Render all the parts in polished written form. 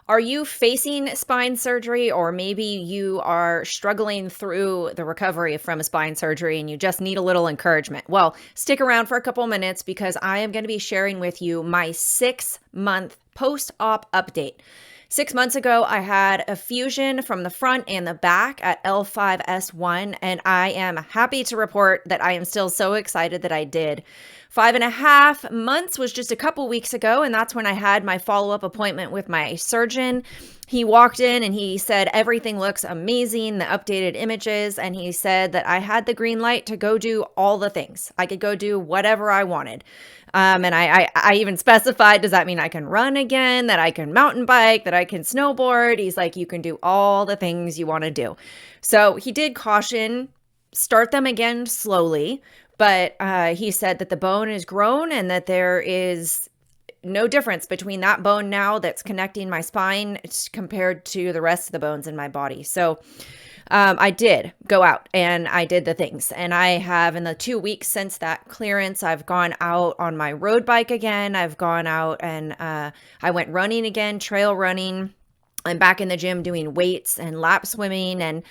Are you facing spine surgery, or maybe you are struggling through the recovery from a spine surgery and you just need a little encouragement? Well, stick around for a couple minutes because I am going to be sharing with you my 6-month post-op update. 6 months ago, I had a fusion from the front and the back at L5S1, and I am happy to report that I am still so excited that I did. 5.5 months was just a couple weeks ago, and that's when I had my follow-up appointment with my surgeon. He walked in and he said, everything looks amazing, the updated images, and he said that I had the green light to go do all the things. I could go do whatever I wanted. And I even specified, does that mean I can run again, that I can mountain bike, that I can snowboard? He's like, you can do all the things you want to do. So he did caution, start them again slowly. But he said that the bone is grown and that there is no difference between that bone now that's connecting my spine compared to the rest of the bones in my body. So I did go out and I did the things. And I have, in the 2 weeks since that clearance, I've gone out on my road bike again. I've gone out and I went running again, trail running. I'm back in the gym doing weights and lap swimming and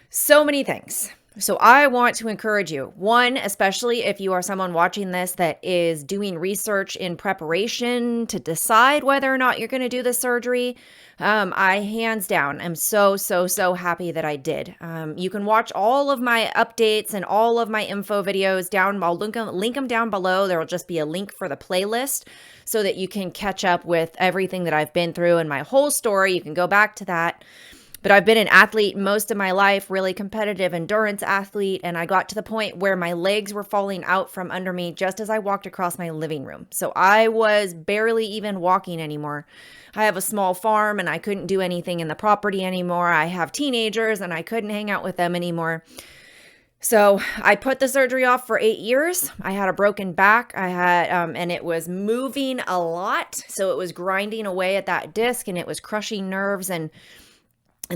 so many things. So I want to encourage you, one, especially if you are someone watching this that is doing research in preparation to decide whether or not you're going to do the surgery. I hands down am so happy that I did. You can watch all of my updates and all of my info videos down. I'll link them down below. There will just be a link for the playlist so that you can catch up with everything that I've been through and my whole story. You can go back to that. But I've been an athlete most of my life, really competitive endurance athlete, and I got to the point where my legs were falling out from under me just as I walked across my living room. So I was barely even walking anymore. I have a small farm and I couldn't do anything in the property anymore. I have teenagers and I couldn't hang out with them anymore. So I put the surgery off for 8 years. I had a broken back. I had, and it was moving a lot. So it was grinding away at that disc and it was crushing nerves. And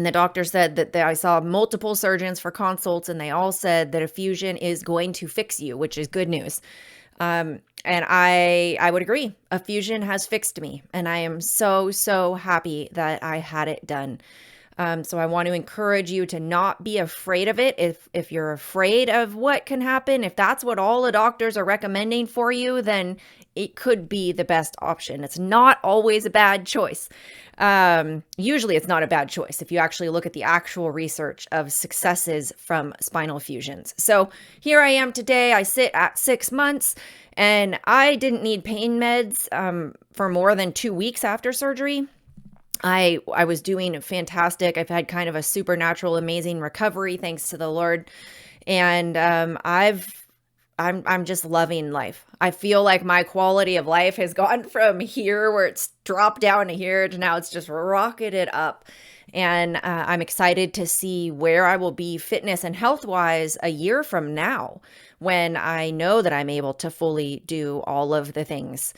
the doctor said that I saw multiple surgeons for consults, and they all said that a fusion is going to fix you, which is good news. And I would agree. A fusion has fixed me, and I am so happy that I had it done. So I want to encourage you to not be afraid of it. If you're afraid of what can happen, if that's what all the doctors are recommending for you, then it could be the best option. It's not always a bad choice. Usually it's not a bad choice if you actually look at the actual research of successes from spinal fusions. So here I am today. I sit at 6 months and I didn't need pain meds for more than 2 weeks after surgery. I was doing fantastic. I've had kind of a supernatural, amazing recovery, thanks to the Lord. And I'm just loving life. I feel like my quality of life has gone from here where it's dropped down to here to now it's just rocketed up. And I'm excited to see where I will be fitness and health wise a year from now when I know that I'm able to fully do all of the things.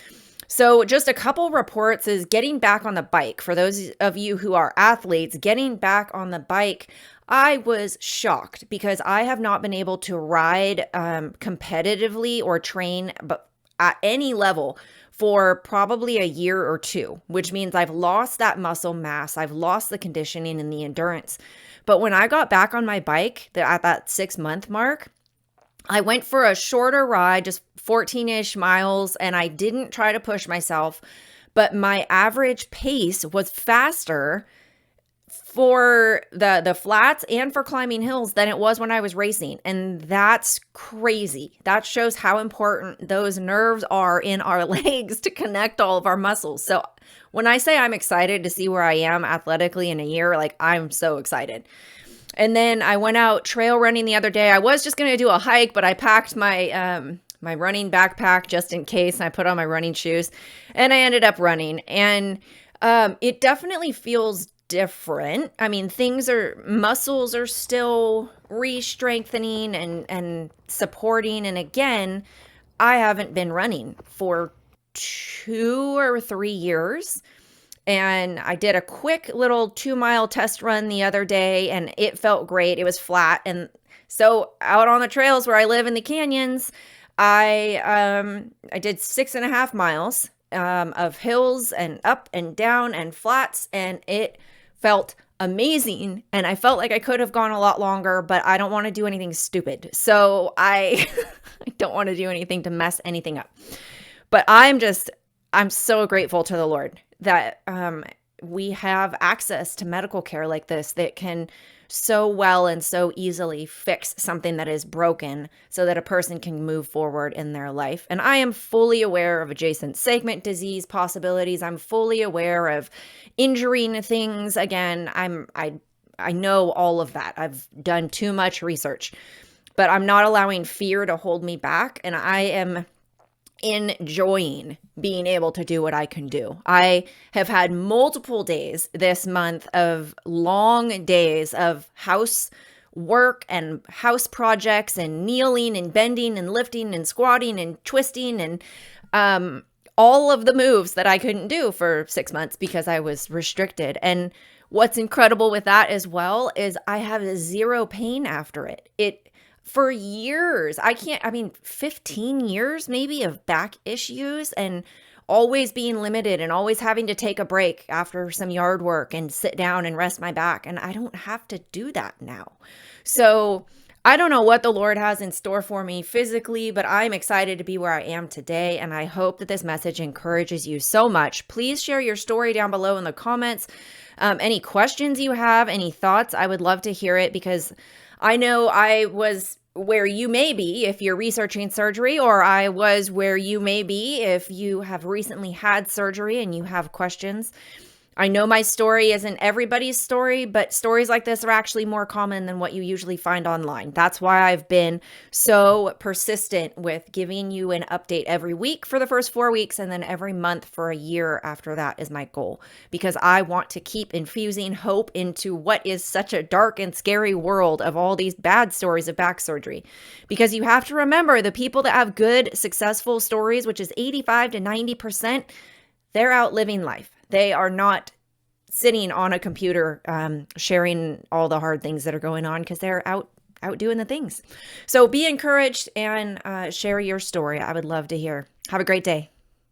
So just a couple reports is getting back on the bike. For those of you who are athletes, getting back on the bike, I was shocked because I have not been able to ride competitively or train but at any level for probably a year or two, which means I've lost that muscle mass. I've lost the conditioning and the endurance. But when I got back on my bike at that 6-month mark, I went for a shorter ride, just 14-ish miles, and I didn't try to push myself, but my average pace was faster for the flats and for climbing hills than it was when I was racing. And that's crazy. That shows how important those nerves are in our legs to connect all of our muscles. So when I say I'm excited to see where I am athletically in a year, like I'm so excited. And then I went out trail running the other day. I was just going to do a hike, but I packed my my running backpack just in case. And I put on my running shoes and I ended up running. And it definitely feels different. I mean, muscles are still re-strengthening and supporting. And again, I haven't been running for 2 or 3 years. And I did a quick little 2-mile test run the other day and it felt great. It was flat. And so out on the trails where I live in the canyons, I did 6.5 miles of hills and up and down and flats, and it felt amazing. And I felt like I could have gone a lot longer, but I don't want to do anything stupid. So I, I don't want to do anything to mess anything up. But I'm so grateful to the Lord that we have access to medical care like this that can so well and so easily fix something that is broken so that a person can move forward in their life. And I am fully aware of adjacent segment disease possibilities. I'm fully aware of injuring things. Again, I know all of that. I've done too much research, but I'm not allowing fear to hold me back. And I am enjoying being able to do what I can do. I have had multiple days this month of long days of house work and house projects and kneeling and bending and lifting and squatting and twisting and all of the moves that I couldn't do for 6 months because I was restricted. And what's incredible with that as well is I have zero pain after it. For years, 15 years maybe of back issues and always being limited and always having to take a break after some yard work and sit down and rest my back. And I don't have to do that now. So I don't know what the Lord has in store for me physically, but I'm excited to be where I am today. And I hope that this message encourages you so much. Please share your story down below in the comments. Any questions you have, any thoughts, I would love to hear it, because I know I was where you may be if you're researching surgery, or I was where you may be if you have recently had surgery and you have questions. I know my story isn't everybody's story, but stories like this are actually more common than what you usually find online. That's why I've been so persistent with giving you an update every week for the first 4 weeks, and then every month for a year after that is my goal, because I want to keep infusing hope into what is such a dark and scary world of all these bad stories of back surgery. Because you have to remember, the people that have good, successful stories, which is 85 to 90%, they're out living life. They are not sitting on a computer sharing all the hard things that are going on, because they're out doing the things. So be encouraged and share your story. I would love to hear. Have a great day.